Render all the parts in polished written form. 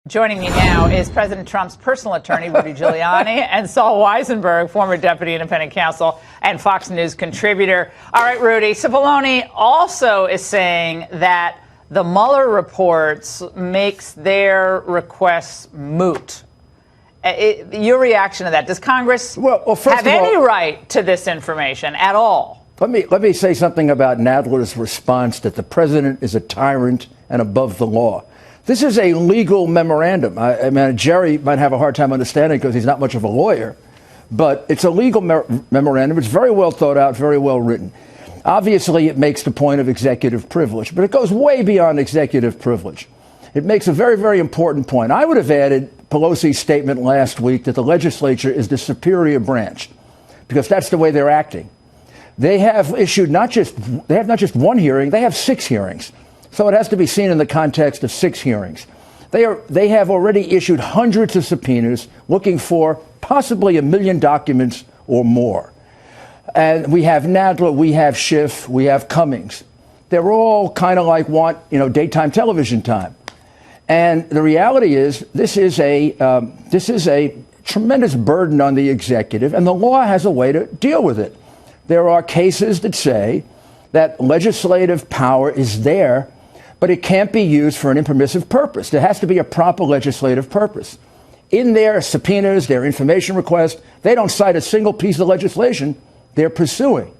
Joining me now is President Trump's personal attorney, Rudy Giuliani, and Saul Weisenberg, former deputy independent counsel and Fox News contributor. All right, Rudy. Cipollone also is saying that the Mueller reports makes their requests moot. Your reaction to that? Does Congress have any right to this information at all? Let me say something about Nadler's response that the president is a tyrant and above the law. This is a legal memorandum. I mean, Jerry might have a hard time understanding because he's not much of a lawyer, but it's a legal memorandum. It's very well thought out, very well written. Obviously, it makes the point of executive privilege, but it goes way beyond executive privilege. It makes a very, very important point. I would have added Pelosi's statement last week that the legislature is the superior branch, because that's the way they're acting. They have issued not just one hearing, they have 6 hearings. So it has to be seen in the context of 6 hearings. They have already issued hundreds of subpoenas looking for possibly 1 million documents or more. And we have Nadler, we have Schiff, we have Cummings. They're all kind of like daytime television time. And the reality is this is a tremendous burden on the executive, and the law has a way to deal with it. There are cases that say that legislative power is there, but it can't be used for an impermissive purpose. There has to be a proper legislative purpose. In their subpoenas, their information requests, they don't cite a single piece of legislation they're pursuing.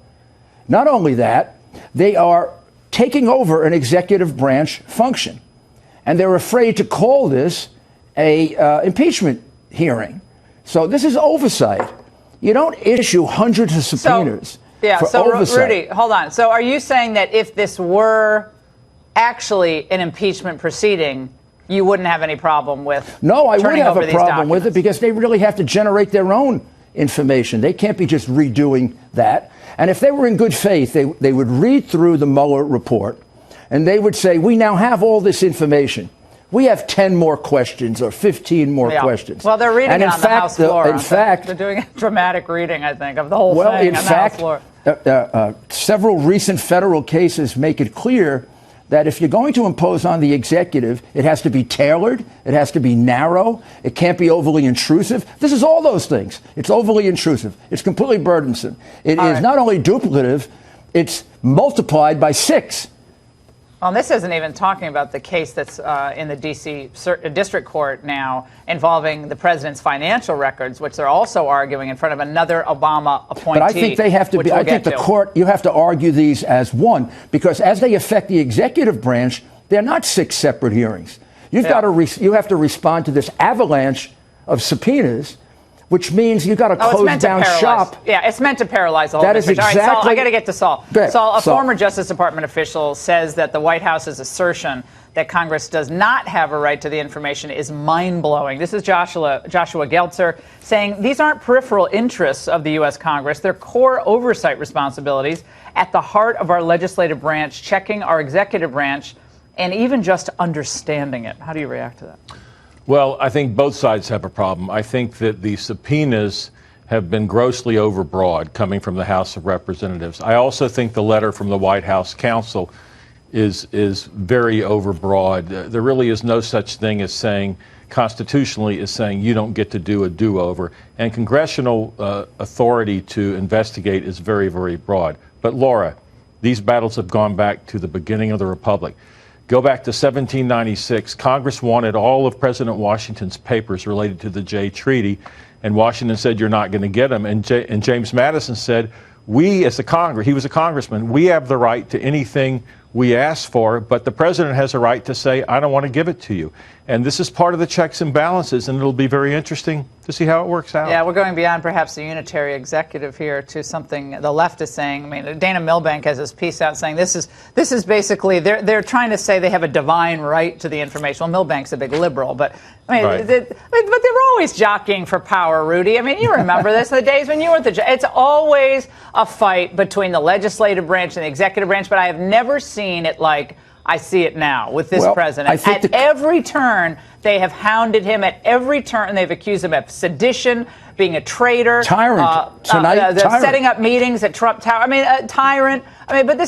Not only that, they are taking over an executive branch function, and they're afraid to call this a impeachment hearing. So this is oversight. You don't issue hundreds of subpoenas for oversight. Rudy, hold on. So are you saying that if this were actually an impeachment proceeding, you wouldn't have any problem with No, I would have a problem with documents? it because they really have to generate their own information. They can't be just redoing that. And if they were in good faith, they would read through the Mueller report and they would say, we now have all this information. We have 10 more questions or 15 more questions. Well, they're reading it on the House floor. In fact, they're doing a dramatic reading, I think, of the whole thing on the House floor. Several recent federal cases make it clear that if you're going to impose on the executive, it has to be tailored, it has to be narrow, it can't be overly intrusive. This is all those things. It's overly intrusive. It's completely burdensome. It is not only duplicative, it's multiplied by 6. Well, this isn't even talking about the case that's in the D.C. District Court now involving the president's financial records, which they're also arguing in front of another Obama appointee. But I think they have to be. I think the court, you have to argue these as one, because as they affect the executive branch, they're not 6 separate hearings. You have to respond to this avalanche of subpoenas, which means you've got to close down shop. Yeah, it's meant to paralyze the whole That is exactly. All right, Saul, I got to get to Saul. Saul, a Saul. former Justice Department official says that the White House's assertion that Congress does not have a right to the information is mind-blowing. This is Joshua Geltzer saying these aren't peripheral interests of the U.S. Congress. They're core oversight responsibilities at the heart of our legislative branch, checking our executive branch, and even just understanding it. How do you react to that? Well, I think both sides have a problem. I think that the subpoenas have been grossly overbroad coming from the House of Representatives. I also think the letter from the White House counsel is very overbroad. There really is no such thing as saying, constitutionally, is saying you don't get to do a do-over. And congressional authority to investigate is very, very broad. But Laura, these battles have gone back to the beginning of the Republic. Go back to 1796. Congress wanted all of President Washington's papers related to the Jay Treaty, and Washington said, you're not going to get them. And James Madison said, we as the Congress, he was a congressman, we have the right to anything we ask for, but the president has a right to say, I don't want to give it to you. And this is part of the checks and balances, and it'll be very interesting to see how it works out. Yeah, we're going beyond perhaps the unitary executive here to something the left is saying. I mean, Dana Milbank has this piece out saying this is basically, they're trying to say they have a divine right to the information. Well, Milbank's a big liberal, but I mean, but they're always jockeying for power, Rudy. I mean, you remember this, the days when you were it's always a fight between the legislative branch and the executive branch, but I have never seen it like I see it now with this president. At every turn, they have hounded him. At every turn, they've accused him of sedition, being a traitor. Tyrant. Tyrant. Setting up meetings at Trump Tower. I mean, a tyrant. I mean, but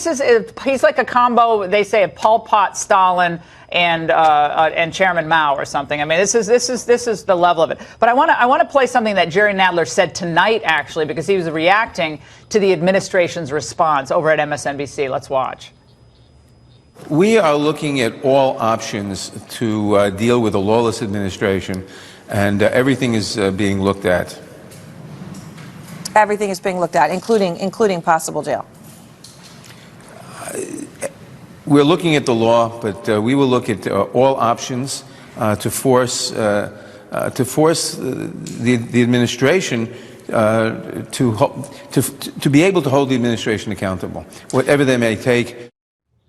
he's like a combo, they say, of Pol Pot, Stalin, and Chairman Mao or something. I mean, this is the level of it. But I want to play something that Jerry Nadler said tonight, actually, because he was reacting to the administration's response over at MSNBC. Let's watch. We are looking at all options to deal with a lawless administration, and everything is being looked at. Everything is being looked at, including possible jail. We're looking at the law, but we will look at all options to force the administration to be able to hold the administration accountable, whatever they may take.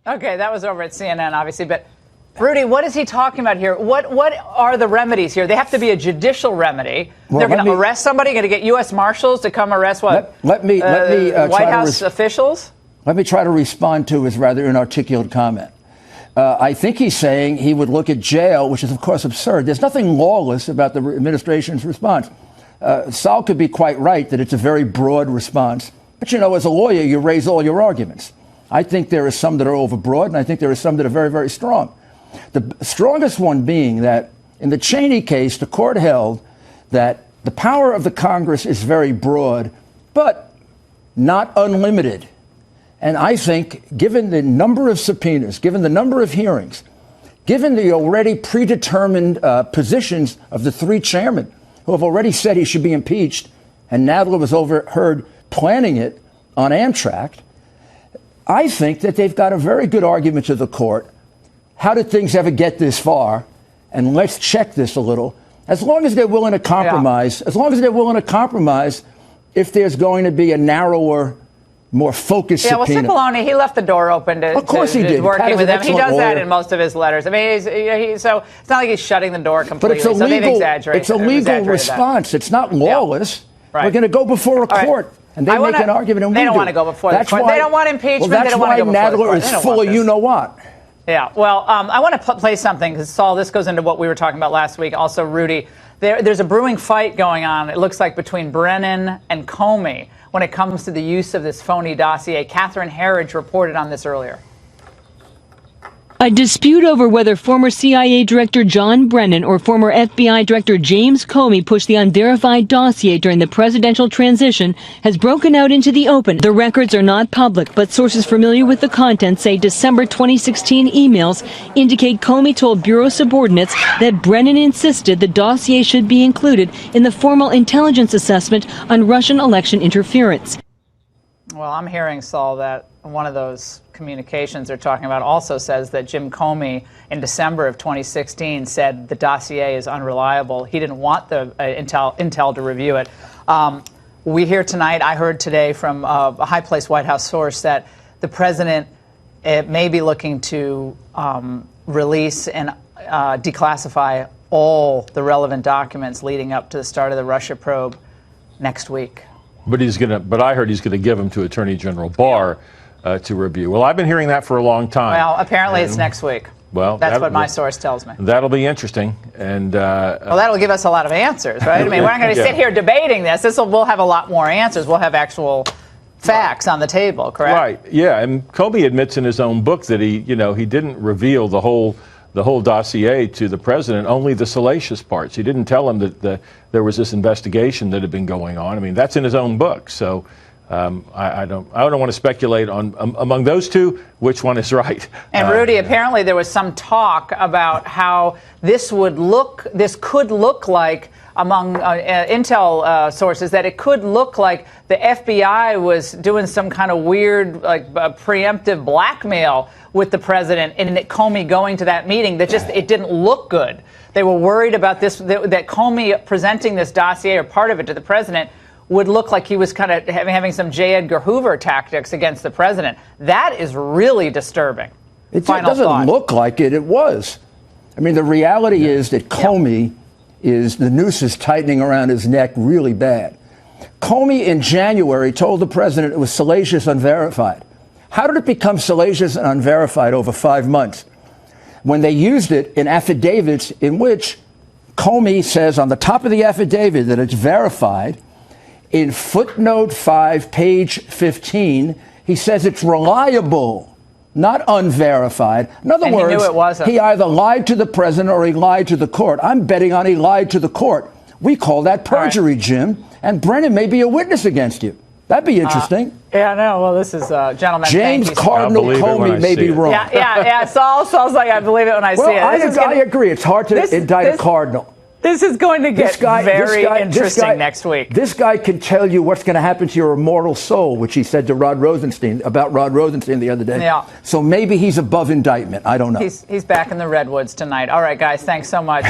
Okay, that was over at CNN, obviously, but Rudy, what is he talking about here? What are the remedies here? They have to be a judicial remedy. Well, they're going to arrest somebody, going to get U.S. Marshals to come arrest what? Let me White House officials? Let me try to respond to his rather inarticulate comment. I think he's saying he would look at jail, which is, of course, absurd. There's nothing lawless about the administration's response. Sal could be quite right that it's a very broad response. But, you know, as a lawyer, you raise all your arguments. I think there are some that are overbroad, and I think there are some that are very, very strong. The strongest one being that in the Cheney case, the court held that the power of the Congress is very broad, but not unlimited. And I think, given the number of subpoenas, given the number of hearings, given the already predetermined positions of the three chairmen who have already said he should be impeached, and Nadler was overheard planning it on Amtrak, I think that they've got a very good argument to the court. How did things ever get this far? And let's check this a little. As long as they're willing to compromise, if there's going to be a narrower, more focused subpoena. Yeah, well, Cipollone, he left the door open to, of course he did. Working with them. He does lawyer. that in most of his letters. I mean, so it's not like he's shutting the door completely. But it's a legal response. That. It's not lawless. Yeah. Right. We're going to go before a court. And they make an argument, and they we don't do. want to go before the court. Why, they don't want impeachment. Well, they don't want to go before the court. Nadler is full of you-know-what. Yeah, well, I want to play something, because, Saul, this goes into what we were talking about last week. Also, Rudy, there's a brewing fight going on, it looks like, between Brennan and Comey when it comes to the use of this phony dossier. Catherine Herridge reported on this earlier. A dispute over whether former CIA Director John Brennan or former FBI Director James Comey pushed the unverified dossier during the presidential transition has broken out into the open. The records are not public, but sources familiar with the content say December 2016 emails indicate Comey told bureau subordinates that Brennan insisted the dossier should be included in the formal intelligence assessment on Russian election interference. Well, I'm hearing, Saul, that one of those communications they're talking about also says that Jim Comey in December of 2016 said the dossier is unreliable. He didn't want the intel to review it. We hear tonight, I heard today from a high-placed White House source that the president may be looking to release and declassify all the relevant documents leading up to the start of the Russia probe next week. But I heard he's going to give them to Attorney General Barr to review. Well, I've been hearing that for a long time. Well, apparently it's next week. Well, that's what my source tells me. That'll be interesting, and well, that'll give us a lot of answers, right? I mean, we're not going to sit here debating this. We'll have a lot more answers. We'll have actual facts on the table, correct? Right. Yeah, and Comey admits in his own book that he didn't reveal the whole dossier to the president, only the salacious parts. He didn't tell him that there was this investigation that had been going on. I mean, that's in his own book. So I don't want to speculate on among those two which one is right. And Rudy, apparently there was some talk about how this could look like, among intel sources, that it could look like the FBI was doing some kind of weird, like preemptive blackmail with the president, and Comey going to that meeting. That just, it didn't look good. They were worried about this, that Comey presenting this dossier or part of it to the president would look like he was kind of having some J. Edgar Hoover tactics against the president. That is really disturbing. It doesn't look like it. It was. I mean, the reality is that Comey the noose is tightening around his neck really bad. Comey in January told the president it was salacious, unverified. How did it become salacious and unverified over 5 months? When they used it in affidavits in which Comey says on the top of the affidavit that it's verified. In footnote 5, page 15, he says it's reliable. not unverified. In other And he words, knew it wasn't. he either lied to the president or he lied to the court. I'm betting on he lied to the court. We call that perjury, Jim. And Brennan may be a witness against you. That'd be interesting. Yeah, no. Well, this is gentlemen. James thank you. Cardinal I'll believe it when Comey I may see be it. wrong. Yeah. Saul sounds like I believe it when I see it. I agree. It's hard to indict a cardinal. This is going to get very interesting next week. This guy can tell you what's going to happen to your immortal soul, which he said to Rod Rosenstein the other day. Yeah. So maybe he's above indictment. I don't know. He's back in the redwoods tonight. All right, guys. Thanks so much.